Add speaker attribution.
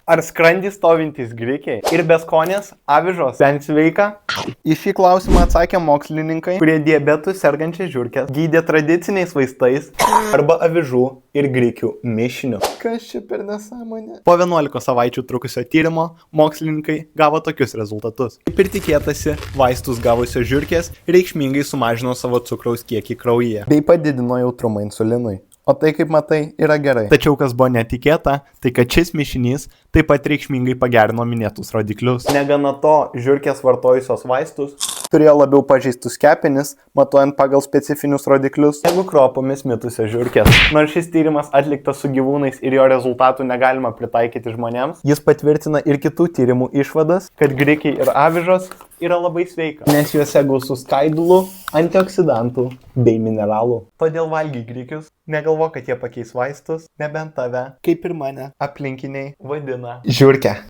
Speaker 1: Ar skrandį stovintys grikiai ir beskonės avižos bent sveika? Į šį klausimą atsakė mokslininkai, kurie diabetų sergančias žiurkes gydė tradiciniais vaistais arba avižų ir grikių mišiniu. Kas čia per nesąmonė? Po 11 savaičių trukusio tyrimo mokslininkai gavo tokius rezultatus. Kaip ir tikėtasi, vaistus gavusios žiurkės reikšmingai sumažino savo cukraus kiekį kraujyje bei padidino jautrumą insulinui. O tai, kaip matai, yra gerai. Tačiau kas buvo netikėta, tai kad šis mišinys taip pat reikšmingai pagerino minėtus rodiklius. Negana to, žiurkės vartojusios vaistus turėjo labiau pažeistus kepenis, matuojant pagal specifinius rodiklius, negu kropomis mitusios žiurkės. Nors šis tyrimas atliktas su gyvūnais ir jo rezultatų negalima pritaikyti žmonėms, jis patvirtina ir kitų tyrimų išvadas, kad grikiai ir avižos yra labai sveika, nes juose gausu skaidulų, antioksidantų bei mineralų. Todėl valgyk grikius, negalvo, kad jie pakeis vaistus, nebent tave, kaip ir mane, aplinkiniai vadina žiurke.